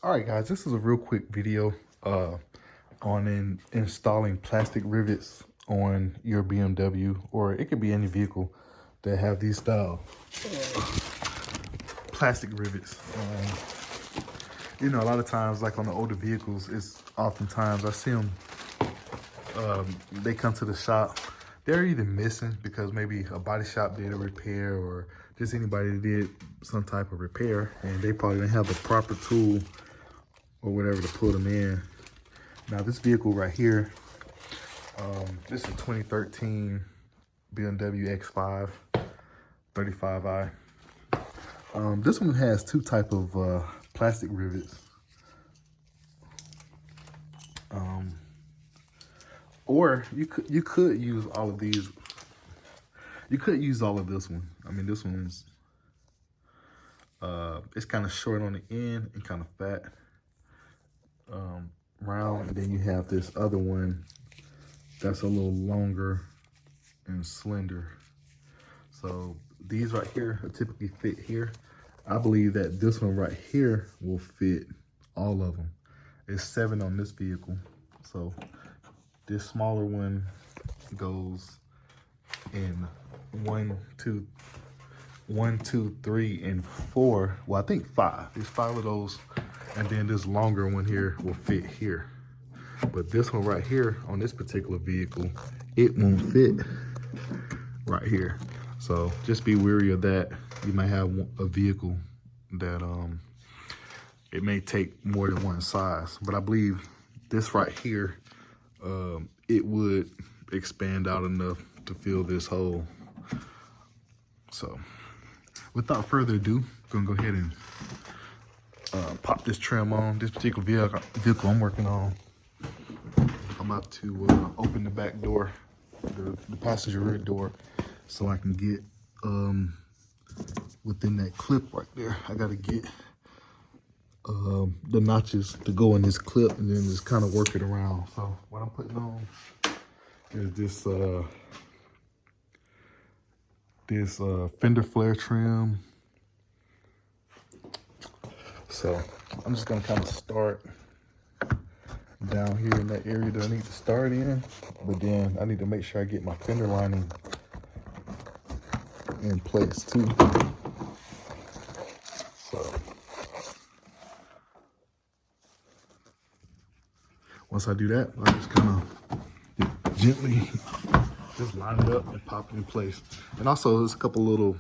All right, guys, this is a real quick video on installing plastic rivets on your BMW, or it could be any vehicle that have these style plastic rivets. You know, a lot of times, like on the older vehicles, it's oftentimes I see them, they come to the shop, they're either missing because maybe a body shop did a repair or just anybody did some type of repair and they probably didn't have the proper tool or whatever to put them in. Now this vehicle right here, this is a 2013 BMW X5 35i. This one has two type of plastic rivets. Or you could use all of these. You could use all of this one. I mean, this one's it's kind of short on the end and kind of fat, round. And then you have this other one that's a little longer and slender. So these right here are typically fit here. I believe that this one right here will fit all of them. It's 7 on this vehicle. So this smaller one goes in 1, 2, 3, and 4. Well, I think 5. There's 5 of those. And then this longer one here will fit here. But this one right here on this particular vehicle, it won't fit right here. So just be wary of that. You might have a vehicle that it may take more than one size. But I believe this right here, it would expand out enough to fill this hole. So without further ado, I'm gonna go ahead and pop this trim on. This particular vehicle I'm working on, I'm about to open the back door, the passenger rear door, so I can get within that clip right there. I gotta get the notches to go in this clip and then just kind of work it around. So what I'm putting on is this fender flare trim. So I'm just gonna kind of start down here in that area that I need to start in, but then I need to make sure I get my fender lining in place too. So once I do that, I just kind of gently just line it up and pop it in place. And also there's a couple little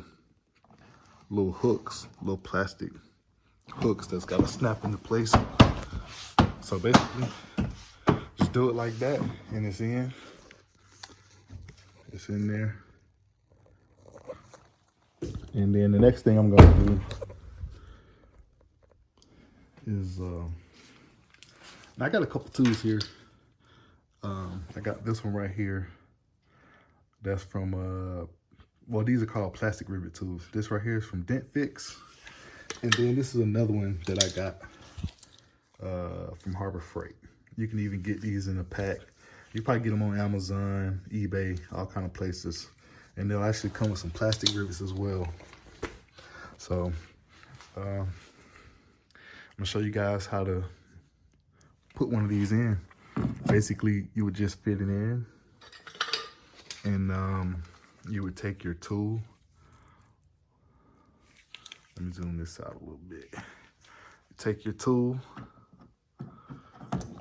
hooks, little plastic hooks that's got to snap into place. So basically just do it like that and it's in there. And then the next thing I'm gonna do is I got a couple tools here. I got this one right here. That's from well, these are called plastic rivet tools. This right here is from Dent Fix. And then this is another one that I got from Harbor Freight. You can even get these in a pack. You probably get them on Amazon, eBay, all kind of places. And they'll actually come with some plastic rivets as well. So I'm gonna show you guys how to put one of these in. Basically, you would just fit it in, and you would take your tool. Let me zoom this out a little bit. Take your tool,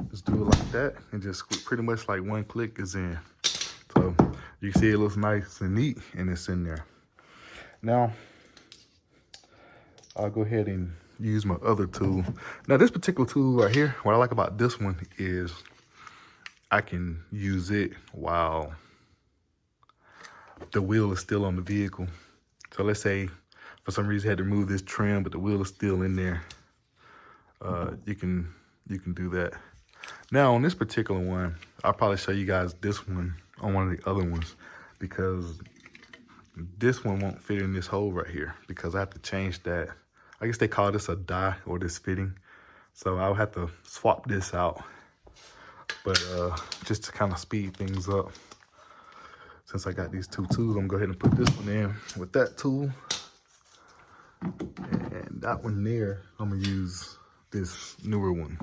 just do it like that, and just pretty much like one click is in. So you can see it looks nice and neat, and it's in there. Now, I'll go ahead and use my other tool. Now this particular tool right here, what I like about this one is I can use it while the wheel is still on the vehicle. So let's say for some reason I had to remove this trim, but the wheel is still in there. You can do that. Now on this particular one, I'll probably show you guys this one on one of the other ones, because this one won't fit in this hole right here because I have to change that. I guess they call this a die or this fitting. So I'll have to swap this out. But just to kind of speed things up, since I got these two tools, I'm gonna go ahead and put this one in with that tool. And that one there, I'm gonna use this newer one.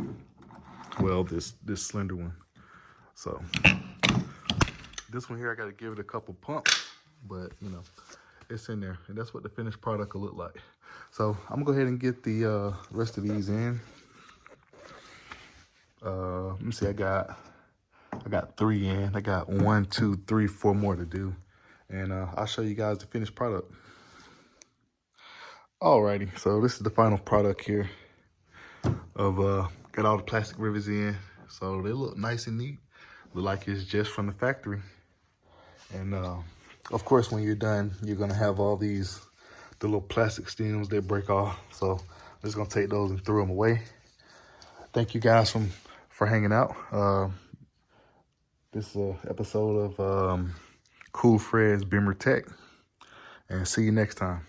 Well, this slender one. So this one here, I got to give it a couple pumps, but you know, it's in there, and that's what the finished product will look like. So I'm gonna go ahead and get the rest of these in. Let me see, I got 3 in. I got 1, 2, 3, 4 more to do, and I'll show you guys the finished product. Alrighty, so this is the final product here of got all the plastic rivets in, so they look nice and neat. Look like it's just from the factory. And of course, when you're done, you're gonna have all the little plastic stems that break off. So I'm just gonna take those and throw them away. Thank you guys for hanging out. This episode of Cool Fred's Bimmer Tech, and see you next time.